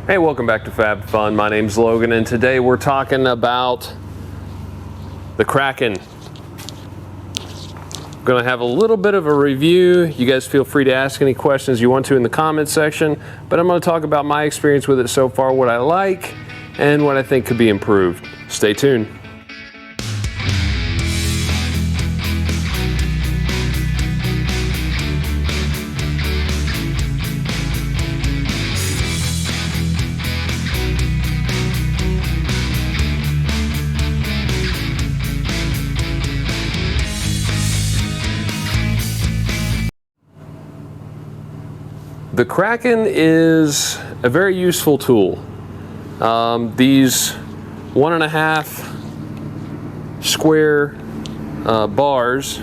Hey, welcome back to Fab Fun. My name's Logan, and today we're talking about the Kraken. I'm gonna have a little bit of a review. You guys feel free to ask any questions you want to in the comments section, but I'm gonna talk about my experience with it so far, what I like, and what I think could be improved. Stay tuned. The Kraken is a very useful tool. These 1.5 square bars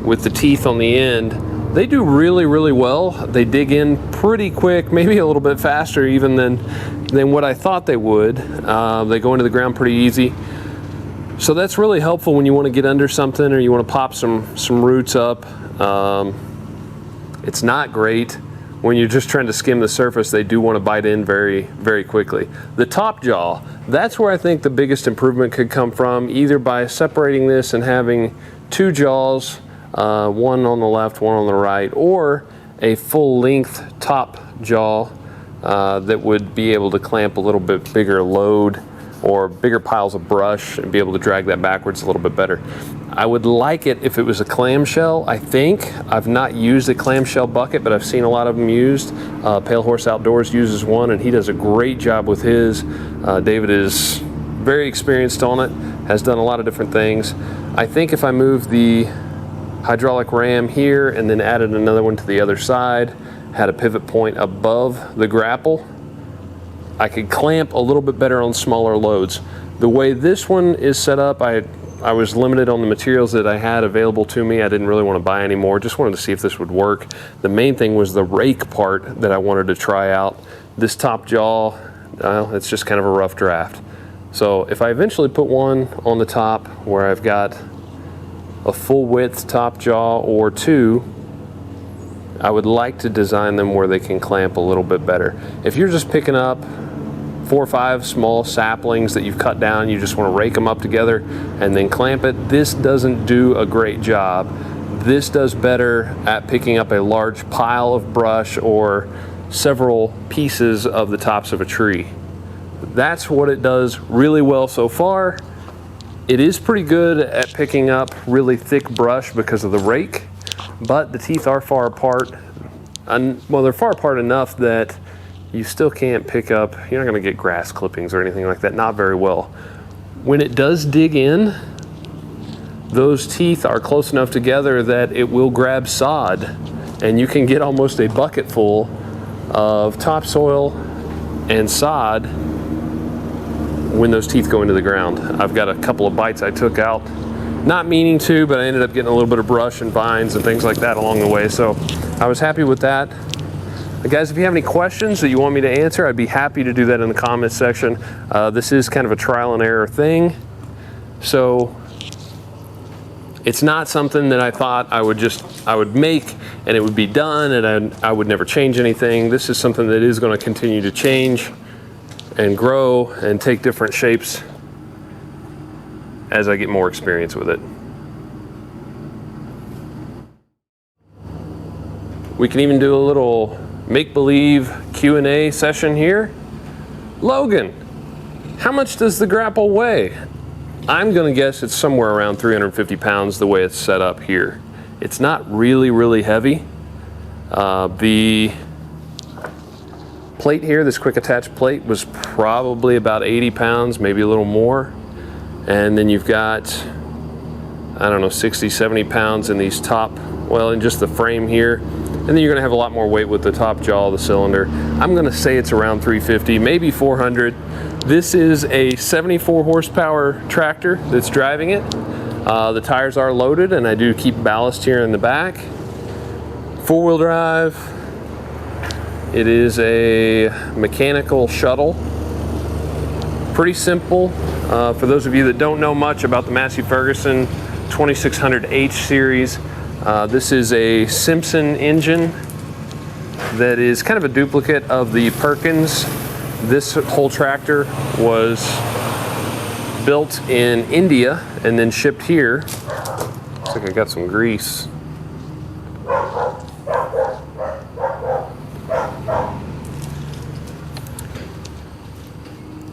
with the teeth on the end, they do really well. They dig in pretty quick, maybe a little bit faster even than what I thought they would. They go into the ground pretty easy. So that's really helpful when you want to get under something or you want to pop some roots up. It's not great when you're just trying to skim the surface. They do want to bite in very quickly. The top jaw, that's where I think the biggest improvement could come from, either by separating this and having 2 jaws, one on the left, one on the right, or a full length top jaw that would be able to clamp a little bit bigger load or bigger piles of brush and be able to drag that backwards a little bit better. I would like it if it was a clamshell, I think. I've not used a clamshell bucket, but I've seen a lot of them used. Pale Horse Outdoors uses one, and he does a great job with his. David is very experienced on it, has done a lot of different things. I think if I moved the hydraulic ram here and then added another one to the other side, had a pivot point above the grapple, I could clamp a little bit better on smaller loads. The way this one is set up, I was limited on the materials that I had available to me. I didn't really want to buy any more, just wanted to see if this would work. The main thing was the rake part that I wanted to try out. This top jaw, it's just kind of a rough draft. So if I eventually put one on the top where I've got a full width top jaw or 2, I would like to design them where they can clamp a little bit better. If you're just picking up 4 or 5 small saplings that you've cut down, you just want to rake them up together and then clamp it, this doesn't do a great job. This does better at picking up a large pile of brush or several pieces of the tops of a tree. That's what it does really well so far. It is pretty good at picking up really thick brush because of the rake, but the teeth are far apart. Well, they're far apart enough that you still can't pick up, you're not going to get grass clippings or anything like that, not very well. When it does dig in, those teeth are close enough together that it will grab sod, and you can get almost a bucket full of topsoil and sod when those teeth go into the ground. I've got a couple of bites I took out, not meaning to, but I ended up getting a little bit of brush and vines and things like that along the way, so I was happy with that. Guys, if you have any questions that you want me to answer, I'd be happy to do that in the comments section. This is kind of a trial and error thing, so it's not something that I thought I would make and it would be done and I would never change anything. This is something that is going to continue to change and grow and take different shapes as I get more experience with it. We can even do a little make-believe Q&A session here. Logan, how much does the grapple weigh? I'm gonna guess it's somewhere around 350 pounds the way it's set up here. It's not really heavy. The plate here, this quick attach plate, was probably about 80 pounds, maybe a little more. And then you've got, I don't know, 60, 70 pounds in these top, well, in just the frame here. And then you're gonna have a lot more weight with the top jaw of the cylinder. I'm gonna say it's around 350, maybe 400. This is a 74 horsepower tractor that's driving it. The tires are loaded and I do keep ballast here in the back. 4-wheel drive. It is a mechanical shuttle. Pretty simple. For those of you that don't know much about the Massey Ferguson 2600H series, this is a Simpson engine that is kind of a duplicate of the Perkins. This whole tractor was built in India and then shipped here. Looks like I got some grease.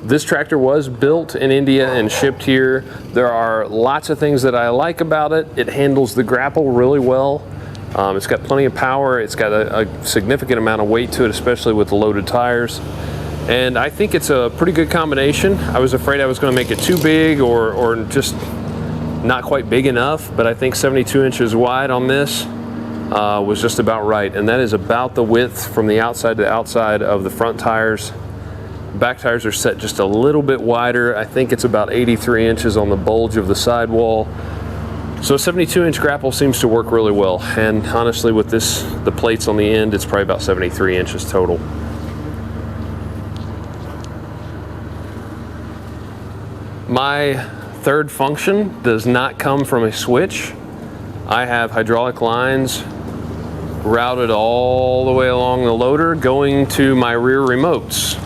This tractor was built in India and shipped here. There are lots of things that I like about it. It handles the grapple really well. It's got plenty of power. It's got a significant amount of weight to it, especially with the loaded tires. And I think it's a pretty good combination. I was afraid I was going to make it too big or just not quite big enough, but I think 72 inches wide on this was just about right. And that is about the width from the outside to outside of the front tires. Back tires are set just a little bit wider. I think it's about 83 inches on the bulge of the sidewall. So a 72-inch grapple seems to work really well. And honestly, with the plates on the end, it's probably about 73 inches total. My third function does not come from a switch. I have hydraulic lines routed all the way along the loader going to my rear remotes.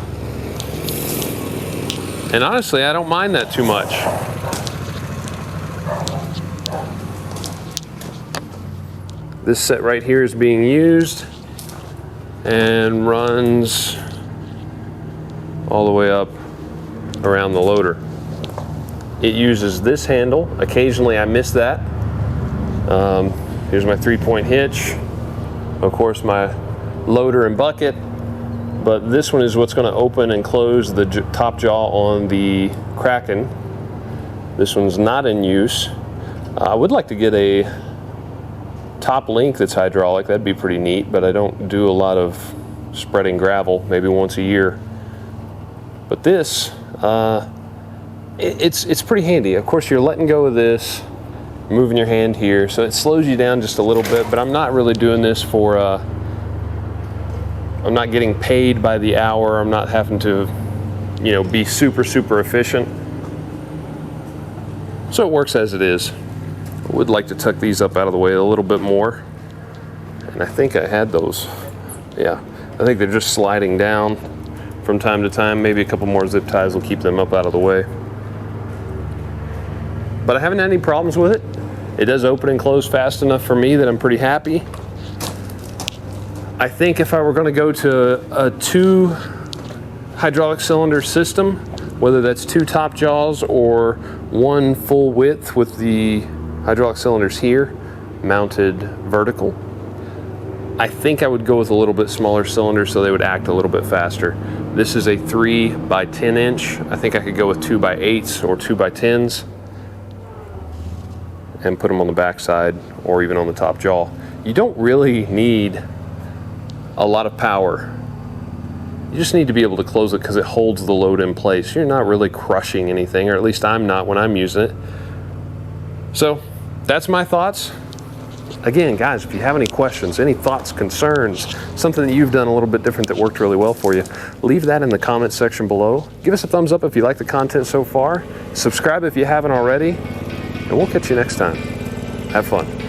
And honestly, I don't mind that too much. This set right here is being used and runs all the way up around the loader. It uses this handle. Occasionally I miss that. Here's my 3-point hitch. Of course, my loader and bucket. But this one is what's going to open and close the top jaw on the Kraken. This one's not in use. I would like to get a top link that's hydraulic. That'd be pretty neat, but I don't do a lot of spreading gravel, maybe once a year. But this, it's pretty handy. Of course, you're letting go of this, moving your hand here, so it slows you down just a little bit, but I'm not really doing this for I'm not getting paid by the hour. I'm not having to, be super efficient. So it works as it is. I would like to tuck these up out of the way a little bit more. And I think I had those. Yeah, I think they're just sliding down from time to time. Maybe a couple more zip ties will keep them up out of the way. But I haven't had any problems with it. It does open and close fast enough for me that I'm pretty happy. I think if I were going to go to a 2 hydraulic cylinder system, whether that's 2 top jaws or 1 full width with the hydraulic cylinders here mounted vertical, I think I would go with a little bit smaller cylinder so they would act a little bit faster. This is a 3 by 10 inch. I think I could go with 2 by 8s or 2 by 10s and put them on the back side or even on the top jaw. You don't really need a lot of power. You just need to be able to close it because it holds the load in place. You're not really crushing anything, or at least I'm not when I'm using it. So that's my thoughts. Again, guys, if you have any questions, any thoughts, concerns, something that you've done a little bit different that worked really well for you, leave that in the comments section below. Give us a thumbs up if you like the content so far. Subscribe if you haven't already, and we'll catch you next time. Have fun.